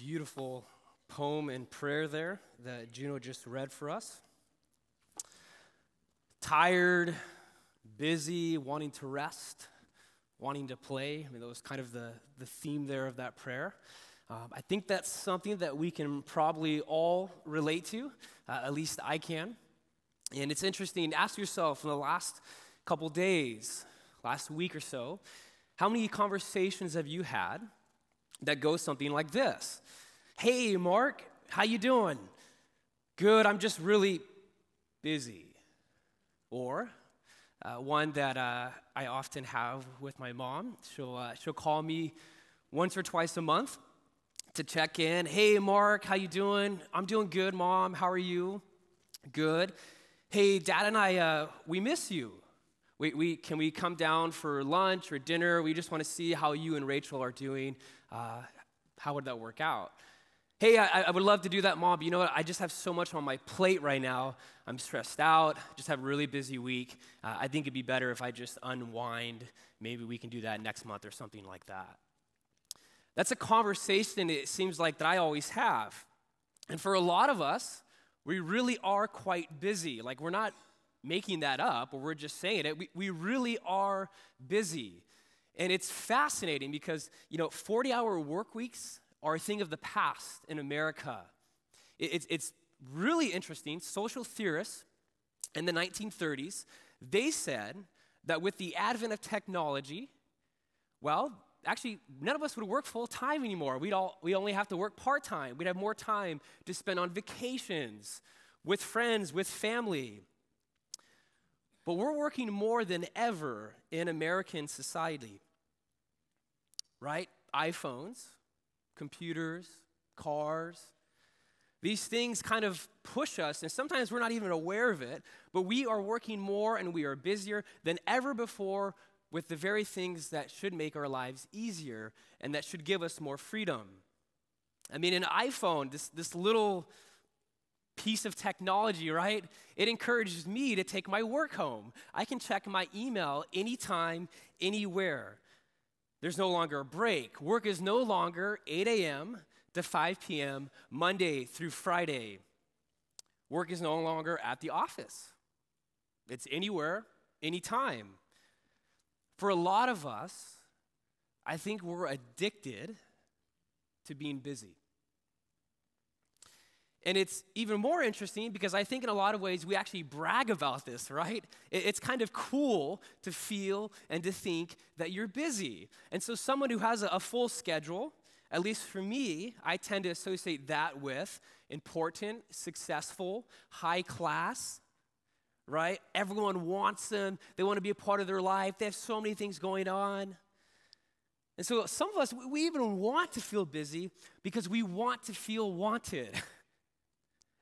beautiful poem and prayer there that Juno just read for us. Tired, busy, wanting to rest, wanting to play. I mean, that was kind of the theme there of that prayer. I think that's something that we can probably all relate to, at least I can. And it's interesting, ask yourself in the last couple days, last week or so, how many conversations have you had that go something like this? Hey, Mark, how you doing? Good, I'm just really busy. Or one that I often have with my mom. She'll call me once or twice a month to check in. Hey, Mark, how you doing? I'm doing good, Mom. How are you? Good. Hey, Dad and I, we miss you. Can we come down for lunch or dinner? We just want to see how you and Rachel are doing. How would that work out? Hey, I would love to do that, Mom, but you know what? I just have so much on my plate right now. I'm stressed out, just have a really busy week. I think it'd be better if I just unwind. Maybe we can do that next month or something like that. That's a conversation, it seems like, that I always have. And for a lot of us, we really are quite busy. Like, we're not making that up, or we're just saying it. We really are busy. And it's fascinating because, 40-hour work weeks are a thing of the past in America. It's really interesting. Social theorists in the 1930s, they said that with the advent of technology, actually, none of us would work full-time anymore. We only have to work part-time. We'd have more time to spend on vacations, with friends, with family. But we're working more than ever in American society, right? iPhones, computers, cars. These things kind of push us, and sometimes we're not even aware of it, but we are working more and we are busier than ever before with the very things that should make our lives easier and that should give us more freedom. I mean, an iPhone, this little piece of technology, right? It encourages me to take my work home. I can check my email anytime, anywhere. There's no longer a break. Work is no longer 8 a.m. to 5 p.m., Monday through Friday. Work is no longer at the office. It's anywhere, anytime. For a lot of us, I think we're addicted to being busy. And it's even more interesting because I think in a lot of ways we actually brag about this, right? It's kind of cool to feel and to think that you're busy. And so someone who has a full schedule, at least for me, I tend to associate that with important, successful, high class, right? Everyone wants them. They want to be a part of their life. They have so many things going on. And so some of us, we even want to feel busy because we want to feel wanted.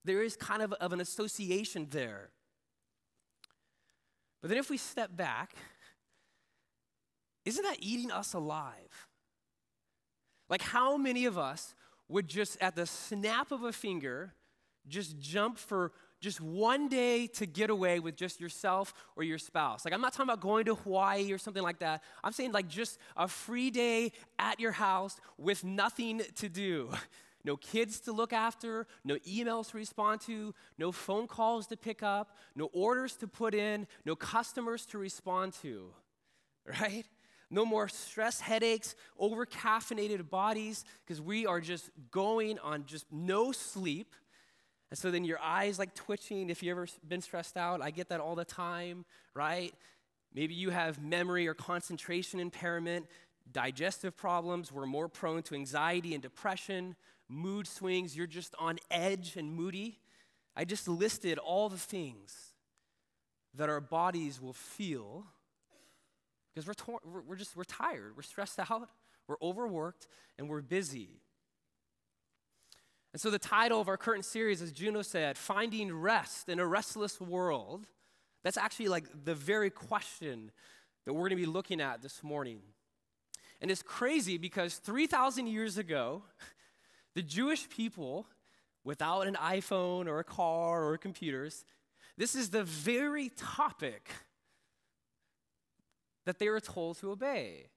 There is kind of an association there. But then if we step back, isn't that eating us alive? Like, how many of us would just at the snap of a finger just jump for just one day to get away with just yourself or your spouse? Like, I'm not talking about going to Hawaii or something like that. I'm saying like just a free day at your house with nothing to do. No kids to look after, no emails to respond to, no phone calls to pick up, no orders to put in, no customers to respond to, right? No more stress, headaches, over-caffeinated bodies, because we are just going on just no sleep. And so then your eyes like twitching if you've ever been stressed out. I get that all the time, right? Maybe you have memory or concentration impairment, digestive problems. We're more prone to anxiety and depression, mood swings. You're just on edge and moody. I just listed all the things that our bodies will feel because we're tired, we're stressed out, we're overworked, and we're busy. And so the title of our current series, as Juno said, Finding Rest in a Restless World, that's actually like the very question that we're going to be looking at this morning. And it's crazy because 3,000 years ago, the Jewish people, without an iPhone or a car or computers, this is the very topic that they were told to obey.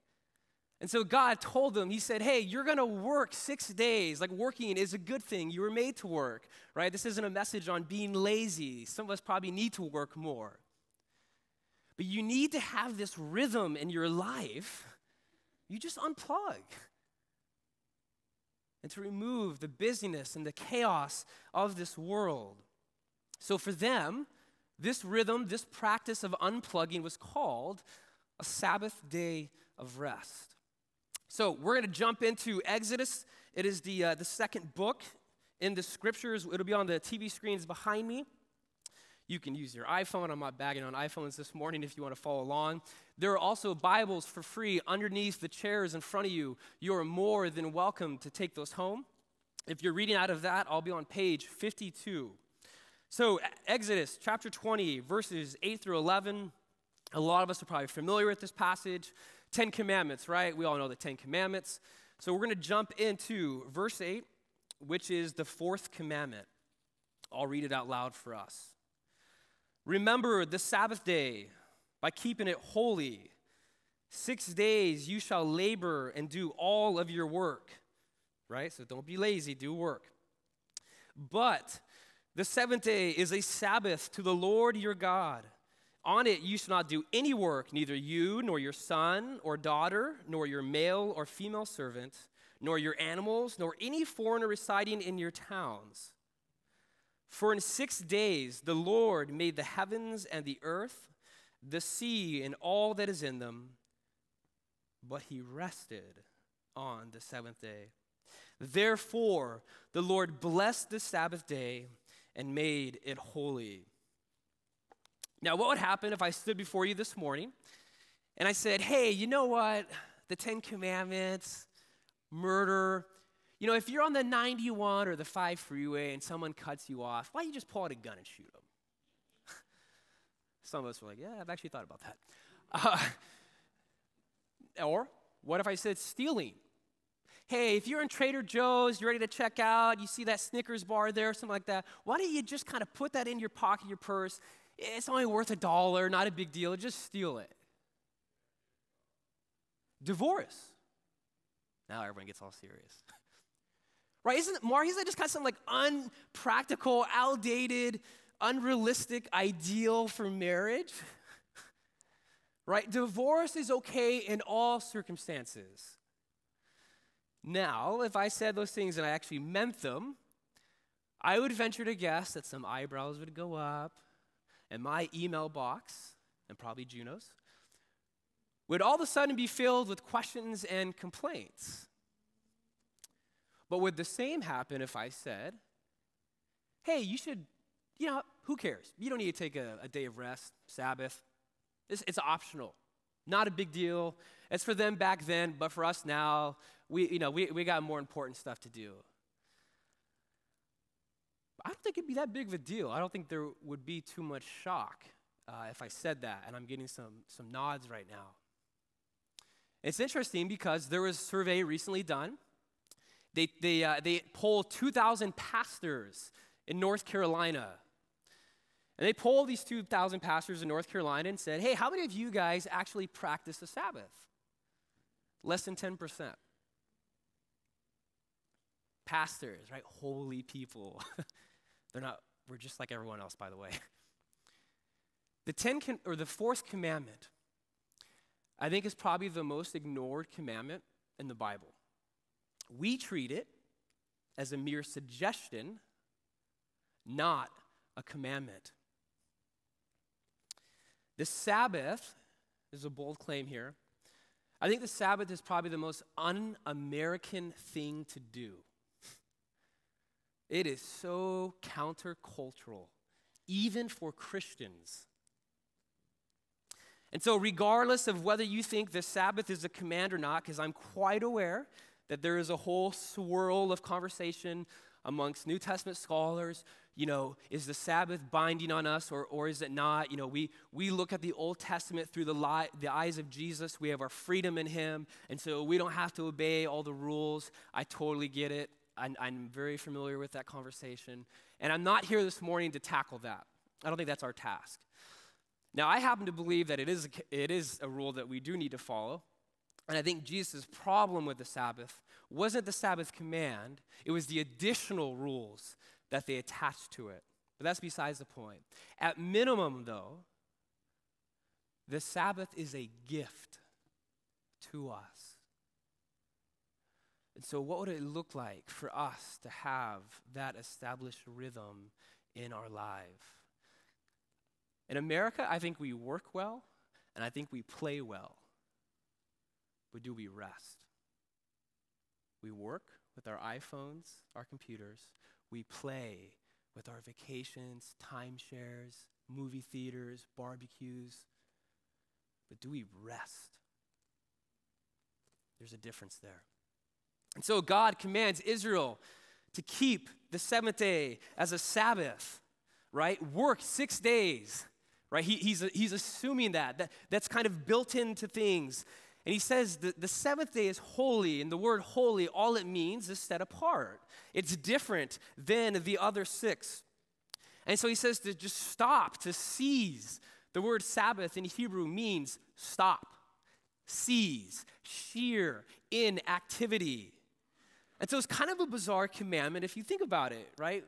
And so God told them, he said, hey, you're going to work 6 days. Like working is a good thing. You were made to work, right? This isn't a message on being lazy. Some of us probably need to work more. But you need to have this rhythm in your life. You just unplug. And to remove the busyness and the chaos of this world. So for them, this rhythm, this practice of unplugging was called a Sabbath day of rest. So we're going to jump into Exodus. It is the second book in the scriptures. It'll be on the TV screens behind me. You can use your iPhone. I'm not bagging on iPhones this morning if you want to follow along. There are also Bibles for free underneath the chairs in front of you. You are more than welcome to take those home. If you're reading out of that, I'll be on page 52. So Exodus chapter 20, verses 8 through 11. A lot of us are probably familiar with this passage. 10 Commandments, right? We all know the 10 Commandments. So we're going to jump into verse 8, which is the fourth commandment. I'll read it out loud for us. Remember the Sabbath day by keeping it holy. 6 days you shall labor and do all of your work, right? So don't be lazy, do work. But the seventh day is a Sabbath to the Lord your God. On it you shall not do any work, neither you, nor your son or daughter, nor your male or female servant, nor your animals, nor any foreigner residing in your towns. For in 6 days the Lord made the heavens and the earth, the sea and all that is in them, but he rested on the seventh day. Therefore the Lord blessed the Sabbath day and made it holy. Now, what would happen if I stood before you this morning and I said, hey, you know what? The 10 Commandments, murder. You know, if you're on the 91 or the 5 freeway and someone cuts you off, why don't you just pull out a gun and shoot them? Some of us were like, yeah, I've actually thought about that. Or what if I said stealing? Hey, if you're in Trader Joe's, you're ready to check out, you see that Snickers bar there, something like that, why don't you just kind of put that in your pocket, your purse? It's only worth $1, not a big deal. Just steal it. Divorce. Now everyone gets all serious. Right? Isn't that just kind of some like unpractical, outdated, unrealistic ideal for marriage? Right? Divorce is okay in all circumstances. Now, if I said those things and I actually meant them, I would venture to guess that some eyebrows would go up, and my email box, and probably Juno's, would all of a sudden be filled with questions and complaints. But would the same happen if I said, hey, you should, who cares? You don't need to take a day of rest, Sabbath. It's optional. Not a big deal. It's for them back then, but for us now, we got more important stuff to do. I don't think it'd be that big of a deal. I don't think there would be too much shock if I said that, and I'm getting some nods right now. It's interesting because there was a survey recently done. They polled 2,000 pastors in North Carolina. And they polled these 2,000 pastors in North Carolina and said, hey, how many of you guys actually practice the Sabbath? Less than 10%. Pastors, right? Holy people. We're just like everyone else, by the way. The fourth commandment, I think, is probably the most ignored commandment in the Bible. We treat it as a mere suggestion, not a commandment. The Sabbath is a bold claim here. I think the Sabbath is probably the most un-American thing to do. It is so countercultural, even for Christians. And so regardless of whether you think the Sabbath is a command or not, because I'm quite aware that there is a whole swirl of conversation amongst New Testament scholars, is the Sabbath binding on us or is it not? We look at the Old Testament through the eyes of Jesus. We have our freedom in him, and so we don't have to obey all the rules. I totally get it. I'm very familiar with that conversation, and I'm not here this morning to tackle that. I don't think that's our task. Now, I happen to believe that it is a rule that we do need to follow, And I think Jesus' problem with the Sabbath wasn't the Sabbath command, it was the additional rules that they attached to it. But that's besides the point. At minimum, though, the Sabbath is a gift to us. And so what would it look like for us to have that established rhythm in our life? In America, I think we work well, and I think we play well. But do we rest? We work with our iPhones, our computers. We play with our vacations, timeshares, movie theaters, barbecues. But do we rest? There's a difference there. And so God commands Israel to keep the seventh day as a Sabbath, right? Work 6 days, right? He's assuming that's kind of built into things. And he says the seventh day is holy, and the word holy, all it means is set apart. It's different than the other 6. And so he says to just stop, to cease. The word Sabbath in Hebrew means stop, cease, sheer, inactivity. And so it's kind of a bizarre commandment if you think about it, right?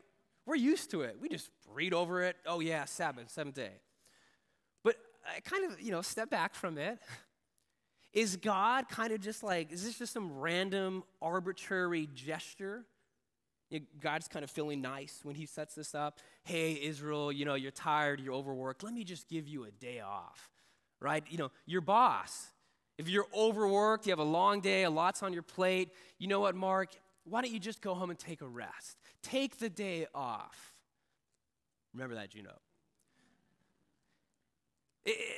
We're used to it. We just read over it. Oh yeah, Sabbath, seventh day. But I kind of, step back from it. Is God kind of just like, is this just some random arbitrary gesture? God's kind of feeling nice when he sets this up. Hey, Israel, you're tired, you're overworked. Let me just give you a day off, right? Your boss, if you're overworked, you have a long day, a lot's on your plate. You know what, Mark? Why don't you just go home and take a rest? Take the day off. Remember that, Juno.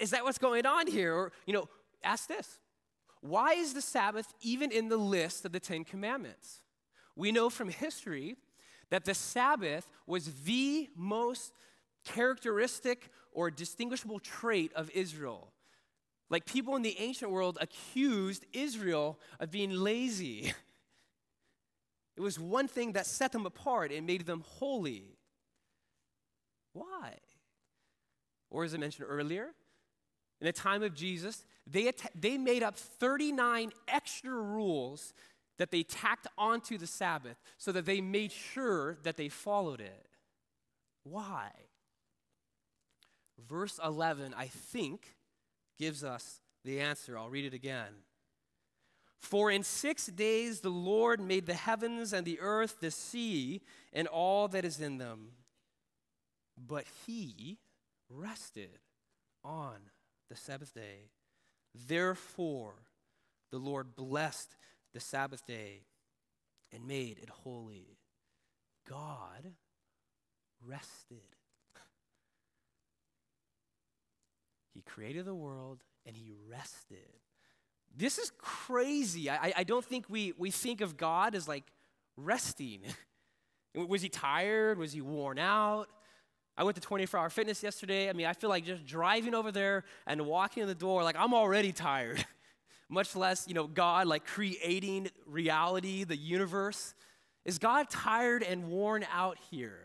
Is that what's going on here? Or, ask this. Why is the Sabbath even in the list of the 10 Commandments? We know from history that the Sabbath was the most characteristic or distinguishable trait of Israel. Like people in the ancient world accused Israel of being lazy. It was one thing that set them apart and made them holy. Why? Or as I mentioned earlier, in the time of Jesus, they made up 39 extra rules that they tacked onto the Sabbath so that they made sure that they followed it. Why? Verse 11, I think, gives us the answer. I'll read it again. For in 6 days the Lord made the heavens and the earth, the sea, and all that is in them. But he rested on the Sabbath day. Therefore, the Lord blessed the Sabbath day and made it holy. God rested. He created the world and he rested. This is crazy. I don't think we think of God as like resting. Was he tired? Was he worn out? I went to 24-hour fitness yesterday. I feel like just driving over there and walking in the door, like I'm already tired. Much less, God like creating reality, the universe. Is God tired and worn out here?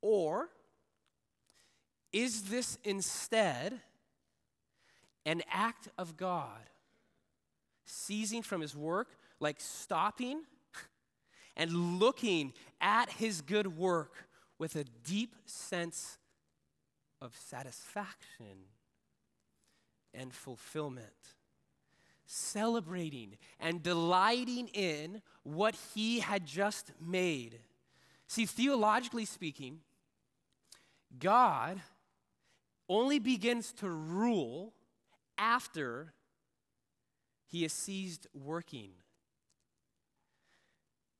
Or is this instead an act of God ceasing from his work, like stopping and looking at his good work with a deep sense of satisfaction and fulfillment, celebrating and delighting in what he had just made? See, theologically speaking, God only begins to rule after he has ceased working.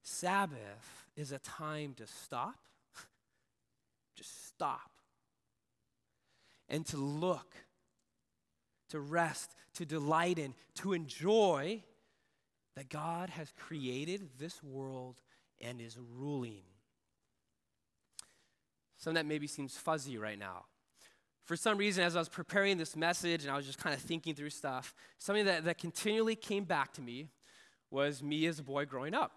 Sabbath is a time to stop, just stop, and to look, to rest, to delight in, to enjoy that God has created this world and is ruling. Some of that maybe seems fuzzy right now. For some reason, as I was preparing this message and I was just kind of thinking through stuff, something that continually came back to me was me as a boy growing up.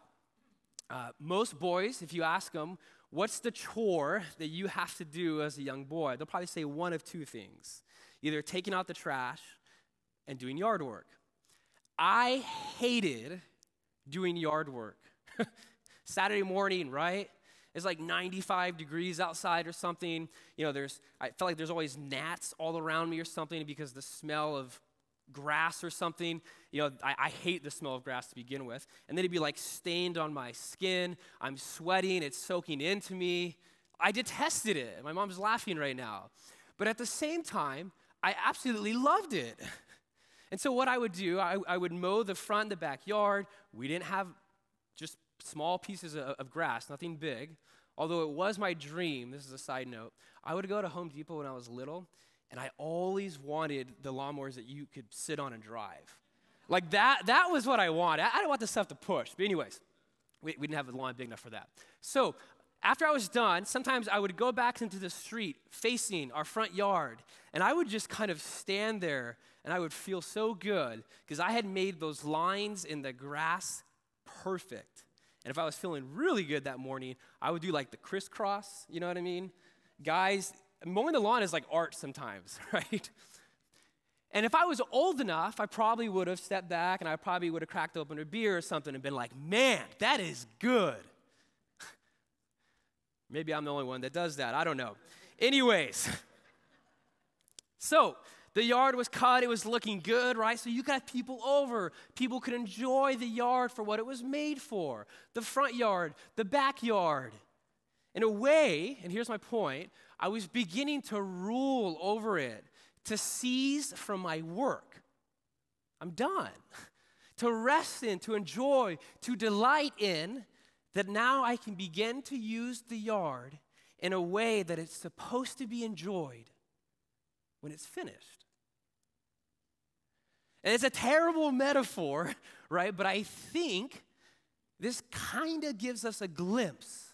Most boys, if you ask them, what's the chore that you have to do as a young boy? They'll probably say one of two things. Either taking out the trash and doing yard work. I hated doing yard work. Saturday morning, right? It's like 95 degrees outside or something. You know, I felt like there's always gnats all around me or something because the smell of grass or something. You know, I hate the smell of grass to begin with. And then it'd be like stained on my skin. I'm sweating. It's soaking into me. I detested it. My mom's laughing right now. But at the same time, I absolutely loved it. And so what I would do, I would mow the front and the backyard. We didn't have just small pieces of grass, nothing big. Although it was my dream, this is a side note, I would go to Home Depot when I was little, and I always wanted the lawnmowers that you could sit on and drive. Like that was what I wanted. I didn't want the stuff to push. But anyways, we didn't have the lawn big enough for that. So after I was done, sometimes I would go back into the street facing our front yard, and I would just kind of stand there, and I would feel so good because I had made those lines in the grass perfect. And if I was feeling really good that morning, I would do like the crisscross, you know what I mean? Guys, mowing the lawn is like art sometimes, right? And if I was old enough, I probably would have stepped back and I probably would have cracked open a beer or something and been like, man, that is good. Maybe I'm the only one that does that. I don't know. Anyways, so the yard was cut. It was looking good, right? So you got people over. People could enjoy the yard for what it was made for. The front yard, the backyard. In a way, and here's my point, I was beginning to rule over it, to seize from my work. I'm done. To rest in, to enjoy, to delight in, that now I can begin to use the yard in a way that it's supposed to be enjoyed when it's finished. And it's a terrible metaphor, right? But I think this kind of gives us a glimpse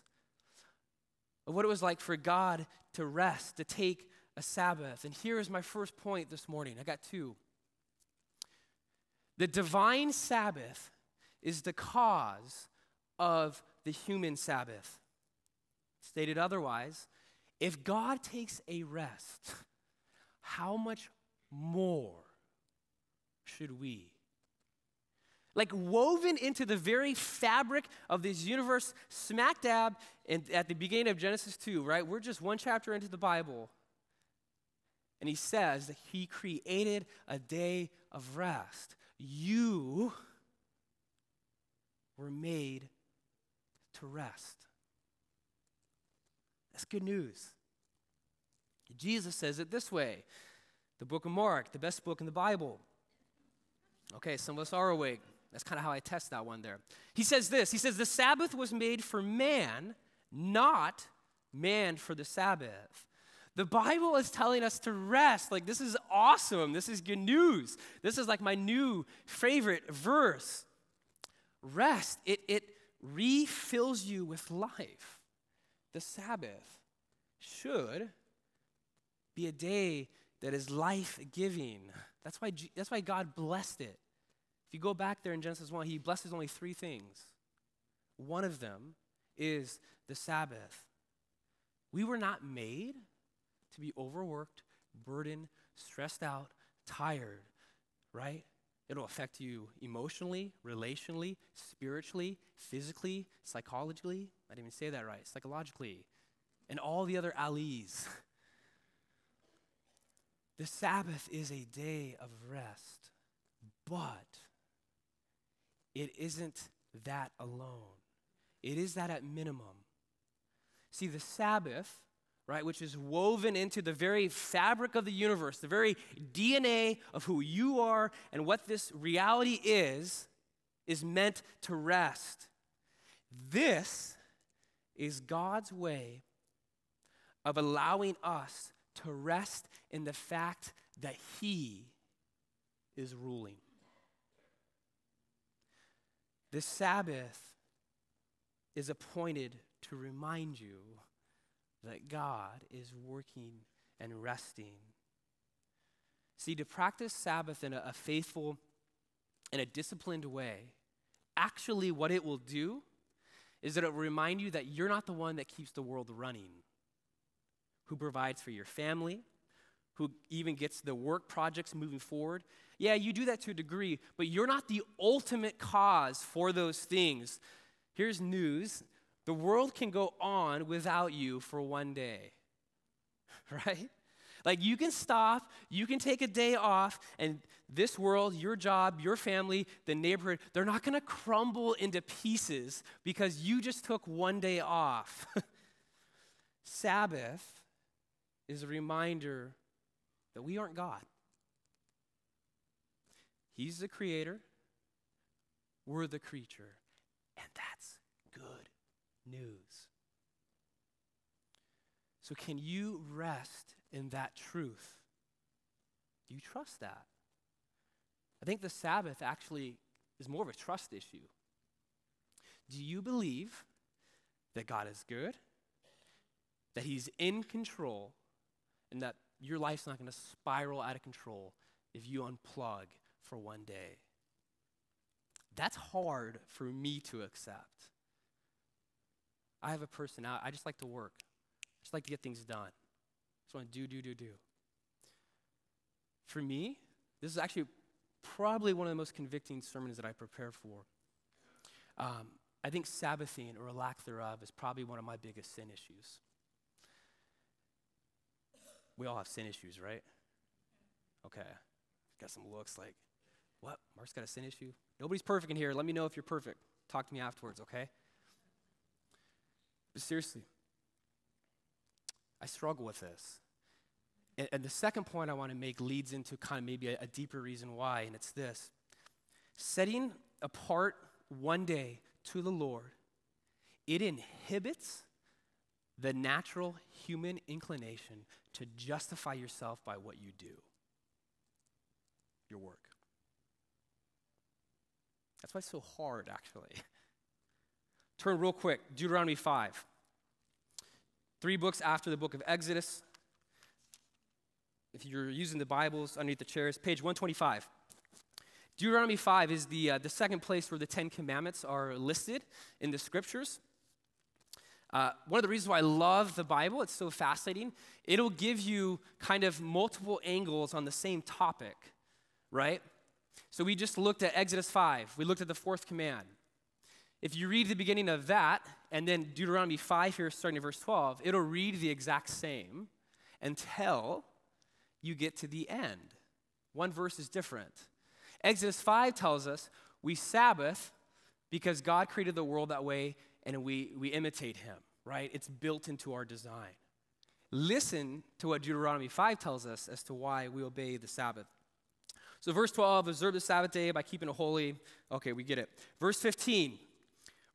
of what it was like for God to rest, to take a Sabbath. And here is my first point this morning. I got two. The divine Sabbath is the cause of the human Sabbath. Stated otherwise, if God takes a rest, how much more should we? Like woven into the very fabric of this universe, smack dab at the beginning of Genesis 2, right? We're just one chapter into the Bible. And he says that he created a day of rest. You were made to rest. That's good news. Jesus says it this way. The book of Mark, the best book in the Bible. Okay, some of us are awake. That's kind of how I test that one there. He says this. He says, the Sabbath was made for man, not man for the Sabbath. The Bible is telling us to rest. Like, this is awesome. This is good news. This is like my new favorite verse. Rest, it refills you with life. The Sabbath should be a day that is life-giving. That's why God blessed it. If you go back there in Genesis 1, he blesses only three things. One of them is the Sabbath. We were not made to be overworked, burdened, stressed out, tired, right? It'll affect you emotionally, relationally, spiritually, physically, psychologically. I didn't even say that right. Psychologically. And all the other alleys. The Sabbath is a day of rest, but it isn't that alone. It is that at minimum. See, the Sabbath, right, which is woven into the very fabric of the universe, the very DNA of who you are and what this reality is meant to rest. This is God's way of allowing us to rest in the fact that he is ruling. The Sabbath is appointed to remind you that God is working and resting. See, to practice Sabbath in a faithful and a disciplined way, actually what it will do is that it will remind you that you're not the one that keeps the world running, who provides for your family, who even gets the work projects moving forward. Yeah, you do that to a degree, but you're not the ultimate cause for those things. Here's news. The world can go on without you for one day, right? Like you can stop, you can take a day off, and this world, your job, your family, the neighborhood, they're not going to crumble into pieces because you just took one day off. Sabbath is a reminder that we aren't God. He's the creator, we're the creature, and that's good news. So can you rest in that truth? Do you trust that? I think the Sabbath actually is more of a trust issue. Do you believe that God is good, that he's in control, and that your life's not going to spiral out of control if you unplug for one day? That's hard for me to accept. I have a personality. I just like to work. I just like to get things done. Just want to do. For me, this is actually probably one of the most convicting sermons that I prepare for. I think Sabbathing, or a lack thereof, is probably one of my biggest sin issues. We all have sin issues, right? Okay. Got some looks like, what? Mark's got a sin issue? Nobody's perfect in here. Let me know if you're perfect. Talk to me afterwards, okay? But seriously, I struggle with this. And the second point I want to make leads into kind of maybe a deeper reason why, and it's this. Setting apart one day to the Lord, it inhibits the natural human inclination to justify yourself by what you do, your work. That's why it's so hard, actually. Turn real quick, Deuteronomy 5. 3 books after the book of Exodus. If you're using the Bibles underneath the chairs, page 125. Deuteronomy 5 is the second place where the 10 Commandments are listed in the Scriptures. One of the reasons why I love the Bible, it's so fascinating, it'll give you kind of multiple angles on the same topic, right? So we just looked at Exodus 5. We looked at the 4th command. If you read the beginning of that, and then Deuteronomy 5 here, starting at verse 12, it'll read the exact same until you get to the end. One verse is different. Exodus 5 tells us we Sabbath because God created the world that way, and we imitate him, right? It's built into our design. Listen to what Deuteronomy 5 tells us as to why we obey the Sabbath. So verse 12, observe the Sabbath day by keeping it holy. Okay, we get it. Verse 15,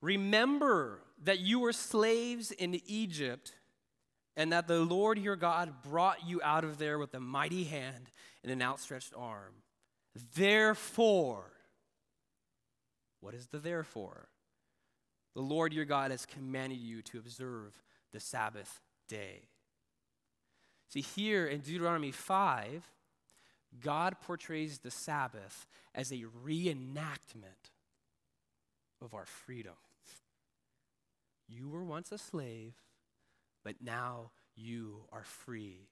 remember that you were slaves in Egypt, and that the Lord your God brought you out of there with a mighty hand and an outstretched arm. Therefore, what is the therefore? The Lord your God has commanded you to observe the Sabbath day. See, here in Deuteronomy 5, God portrays the Sabbath as a reenactment of our freedom. You were once a slave, but now you are free.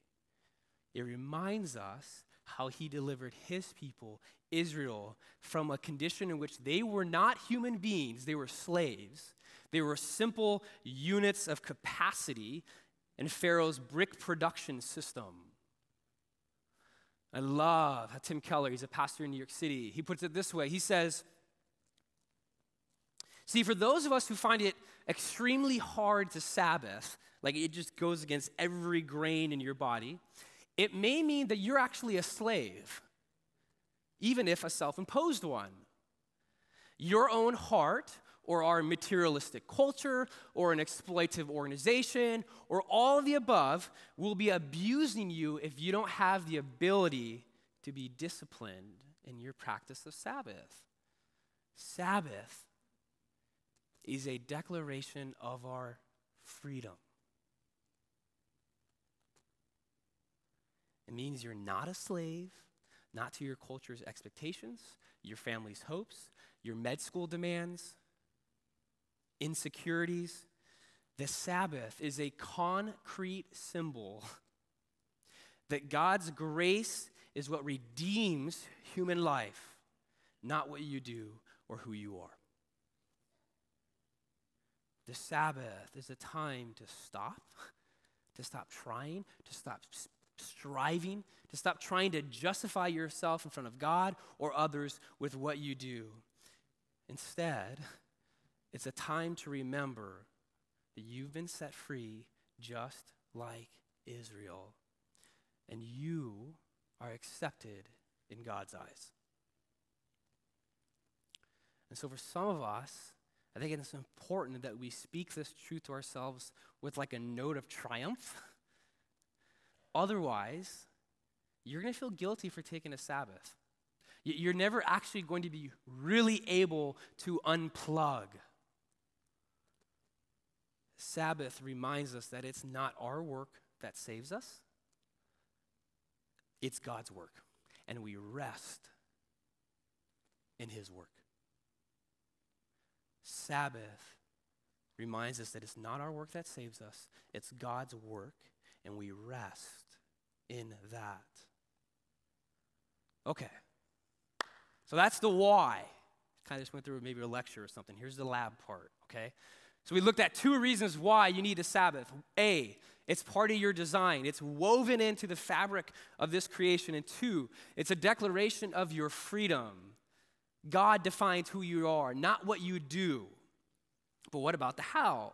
It reminds us how he delivered his people, Israel, from a condition in which they were not human beings, they were slaves. They were simple units of capacity in Pharaoh's brick production system. I love how Tim Keller, he's a pastor in New York City, he puts it this way. He says, see, for those of us who find it extremely hard to Sabbath, like it just goes against every grain in your body, it may mean that you're actually a slave, even if a self-imposed one. Your own heart, or our materialistic culture, or an exploitative organization, or all of the above will be abusing you if you don't have the ability to be disciplined in your practice of Sabbath. Sabbath is a declaration of our freedom. It means you're not a slave, not to your culture's expectations, your family's hopes, your med school demands, insecurities. The Sabbath is a concrete symbol that God's grace is what redeems human life, not what you do or who you are. The Sabbath is a time to stop trying, to stop striving, to stop trying to justify yourself in front of God or others with what you do. Instead, it's a time to remember that you've been set free just like Israel, and you are accepted in God's eyes. And so for some of us, I think it's important that we speak this truth to ourselves with like a note of triumph. Otherwise, you're going to feel guilty for taking a Sabbath. You're never actually going to be really able to unplug. Sabbath reminds us that it's not our work that saves us. It's God's work. And we rest in his work. Sabbath reminds us that it's not our work that saves us. It's God's work, and we rest in that. Okay. So that's the why. Kind of just went through maybe a lecture or something. Here's the lab part, okay? So we looked at 2 reasons why you need a Sabbath. A, it's part of your design. It's woven into the fabric of this creation. And 2, it's a declaration of your freedom. God defines who you are, not what you do. But what about the how?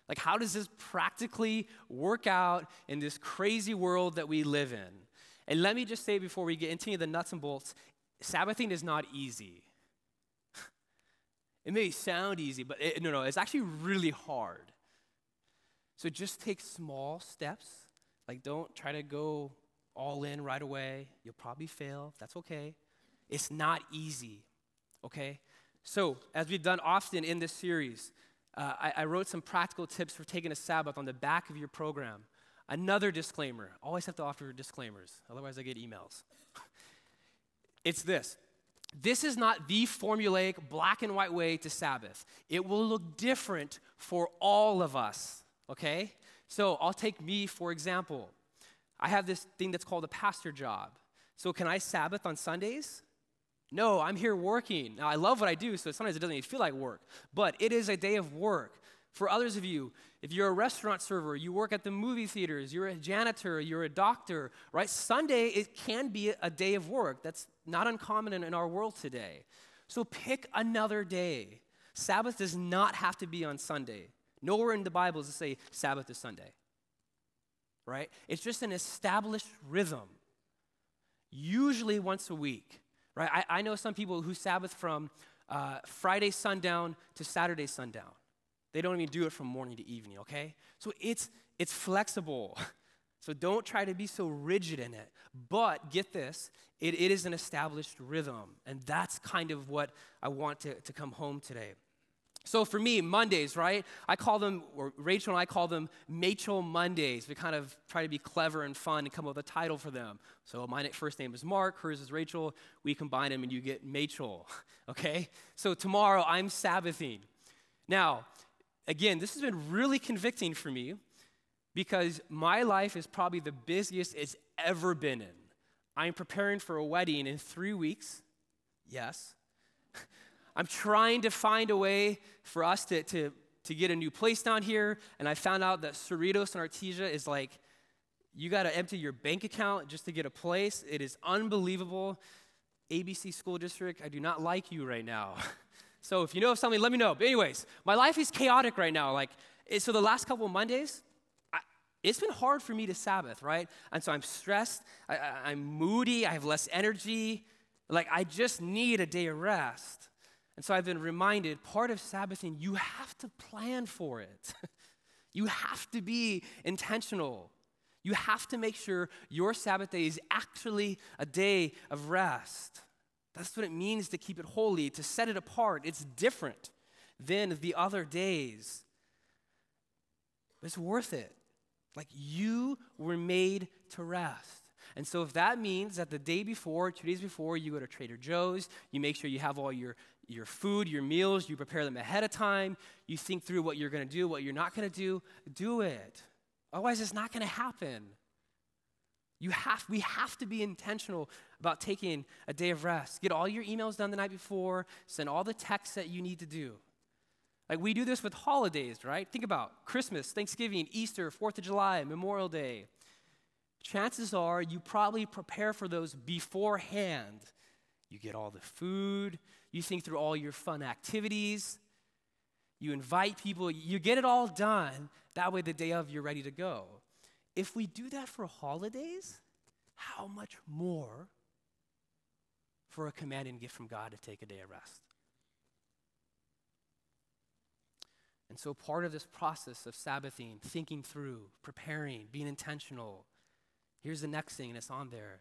Like, how does this practically work out in this crazy world that we live in? And let me just say before we get into the nuts and bolts, Sabbathing is not easy. It may sound easy, but it's actually really hard. So just take small steps. Like, don't try to go all in right away. You'll probably fail. That's okay. It's not easy, okay? So, as we've done often in this series, I wrote some practical tips for taking a Sabbath on the back of your program. Another disclaimer. Always have to offer disclaimers, otherwise I get emails. It's this. This is not the formulaic black and white way to Sabbath. It will look different for all of us, okay? So I'll take me, for example. I have this thing that's called a pastor job. So can I Sabbath on Sundays? No, I'm here working. Now, I love what I do, so sometimes it doesn't even feel like work. But it is a day of work. For others of you, if you're a restaurant server, you work at the movie theaters, you're a janitor, you're a doctor, right? Sunday, it can be a day of work. That's not uncommon in our world today. So pick another day. Sabbath does not have to be on Sunday. Nowhere in the Bible does it say Sabbath is Sunday, right? It's just an established rhythm, usually once a week, right? I know some people who Sabbath from Friday sundown to Saturday sundown. They don't even do it from morning to evening, okay? So it's flexible. So don't try to be so rigid in it. But get this, it is an established rhythm. And that's kind of what I want to come home today. So for me, Mondays, right? I call them, or Rachel and I call them Machel Mondays. We kind of try to be clever and fun and come up with a title for them. So my first name is Mark, hers is Rachel. We combine them and you get Machel, okay? So tomorrow I'm Sabbathing. Now, again, this has been really convicting for me because my life is probably the busiest it's ever been in. I'm preparing for a wedding in 3 weeks. Yes. I'm trying to find a way for us to get a new place down here, and I found out that Cerritos and Artesia is like, you got to empty your bank account just to get a place. It is unbelievable. ABC School District, I do not like you right now. So if you know of something, let me know. But anyways, my life is chaotic right now. So the last couple of Mondays, it's been hard for me to Sabbath, right? And so I'm stressed. I'm moody. I have less energy. I just need a day of rest. And so I've been reminded, part of Sabbathing, you have to plan for it. You have to be intentional. You have to make sure your Sabbath day is actually a day of rest. That's what it means to keep it holy, to set it apart. It's different than the other days. But it's worth it. You were made to rest. And so if that means that the day before, 2 days before, you go to Trader Joe's, you make sure you have all your food, your meals, you prepare them ahead of time, you think through what you're going to do, what you're not going to do it. Otherwise, it's not going to happen. We have to be intentional about taking a day of rest. Get all your emails done the night before, send all the texts that you need to do. Like we do this with holidays, right? Think about Christmas, Thanksgiving, Easter, 4th of July, Memorial Day. Chances are you probably prepare for those beforehand. You get all the food, you think through all your fun activities, you invite people, you get it all done. That way the day of you're ready to go. If we do that for holidays, how much more for a command and gift from God to take a day of rest? And so part of this process of Sabbathing, thinking through, preparing, being intentional, here's the next thing, and it's on there.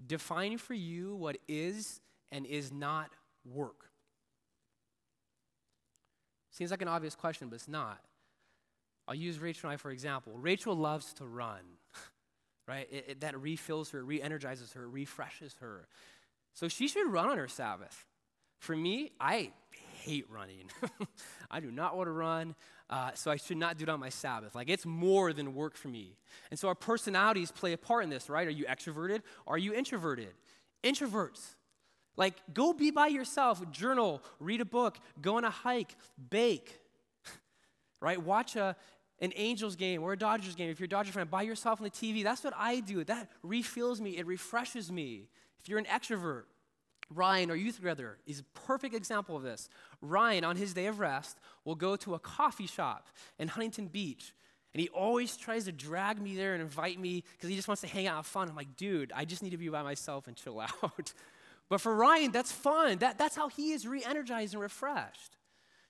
Define for you what is and is not work. Seems like an obvious question, but it's not. I'll use Rachel and I for example. Rachel loves to run, right? That refills her, re-energizes her, refreshes her. So she should run on her Sabbath. For me, I hate running. I do not want to run, so I should not do it on my Sabbath. Like, it's more than work for me. And so our personalities play a part in this, right? Are you extroverted? Are you introverted? Introverts. Like, go be by yourself, journal, read a book, go on a hike, bake, right? Watch an Angels game or a Dodgers game. If you're a Dodger fan, by yourself on the TV. That's what I do. That refills me. It refreshes me. If you're an extrovert, Ryan, our youth brother, is a perfect example of this. Ryan, on his day of rest, will go to a coffee shop in Huntington Beach, and he always tries to drag me there and invite me because he just wants to hang out and have fun. I'm like, dude, I just need to be by myself and chill out. But for Ryan, that's fun. That's how he is re-energized and refreshed.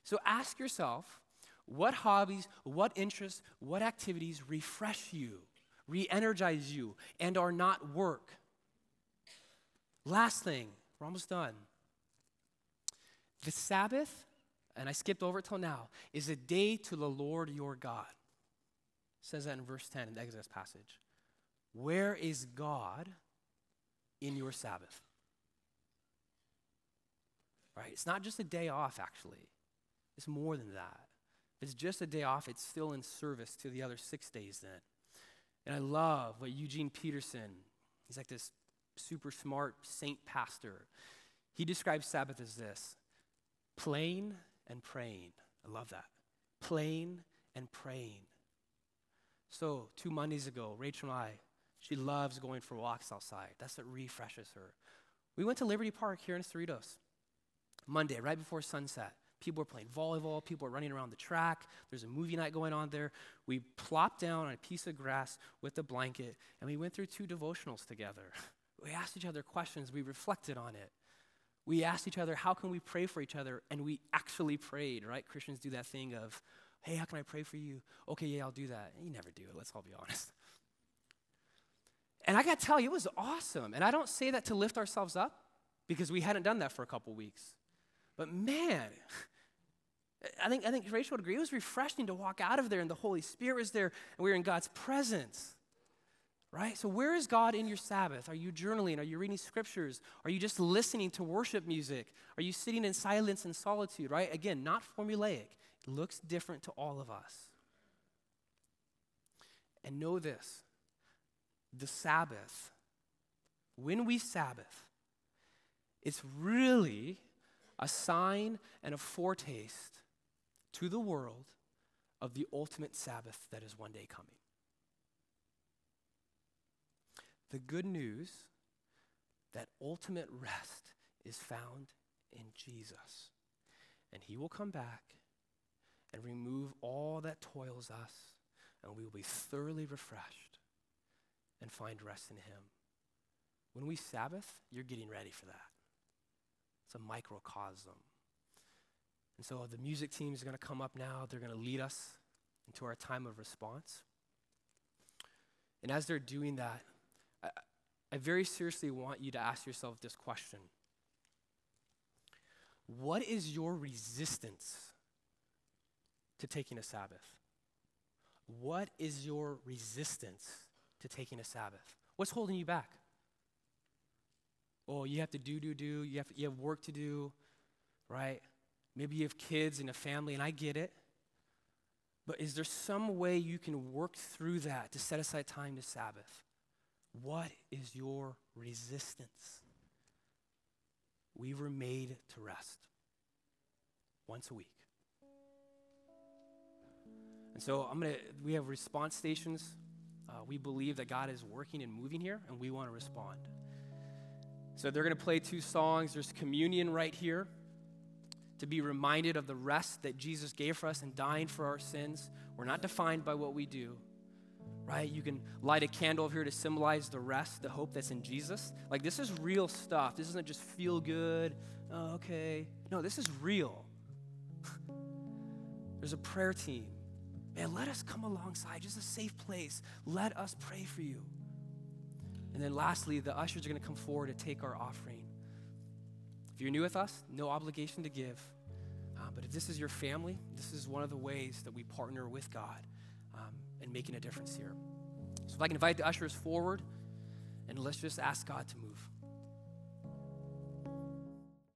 So ask yourself, what hobbies, what interests, what activities refresh you, re-energize you, and are not work? Last thing, we're almost done. The Sabbath, and I skipped over it till now, is a day to the Lord your God. It says that in verse 10 in the Exodus passage. Where is God in your Sabbath? Right? It's not just a day off, actually. It's more than that. If it's just a day off, it's still in service to the other 6 days then. And I love what Eugene Peterson, he's like this super smart saint pastor. He describes Sabbath as this: playing and praying. I love that. Playing and praying. So 2 Mondays ago, Rachel and I, she loves going for walks outside. That's what refreshes her. We went to Liberty Park here in Cerritos. Monday, right before sunset. People were playing volleyball. People were running around the track. There's a movie night going on there. We plopped down on a piece of grass with a blanket, and we went through 2 devotionals together. We asked each other questions. We reflected on it. We asked each other, how can we pray for each other? And we actually prayed, right? Christians do that thing of, hey, how can I pray for you? Okay, yeah, I'll do that. And you never do it, let's all be honest. And I got to tell you, it was awesome. And I don't say that to lift ourselves up, because we hadn't done that for a couple weeks. But man, I think Rachel would agree. It was refreshing to walk out of there and the Holy Spirit was there and we were in God's presence, right? So where is God in your Sabbath? Are you journaling? Are you reading scriptures? Are you just listening to worship music? Are you sitting in silence and solitude, right? Again, not formulaic. It looks different to all of us. And know this, the Sabbath, when we Sabbath, it's really a sign and a foretaste to the world of the ultimate Sabbath that is one day coming. The good news, that ultimate rest is found in Jesus. And he will come back and remove all that toils us, and we will be thoroughly refreshed and find rest in him. When we Sabbath, you're getting ready for that. It's a microcosm. And so the music team is going to come up now. They're going to lead us into our time of response. And as they're doing that, I very seriously want you to ask yourself this question. What is your resistance to taking a Sabbath? What is your resistance to taking a Sabbath? What's holding you back? Oh, you have to do. You have work to do, right? Maybe you have kids and a family, and I get it. But is there some way you can work through that to set aside time to Sabbath? What is your resistance? We were made to rest once a week. And so we have response stations. We believe that God is working and moving here, and we want to respond. So they're going to play 2 songs. There's communion right here to be reminded of the rest that Jesus gave for us in dying for our sins. We're not defined by what we do, right? You can light a candle over here to symbolize the rest, the hope that's in Jesus. Like, this is real stuff. This isn't just feel good. Oh, okay. No, this is real. There's a prayer team. Man, let us come alongside, just a safe place. Let us pray for you. And then lastly, the ushers are going to come forward to take our offering. If you're new with us, no obligation to give. But if this is your family, this is one of the ways that we partner with God in making a difference here. So if I can invite the ushers forward, and let's just ask God to move.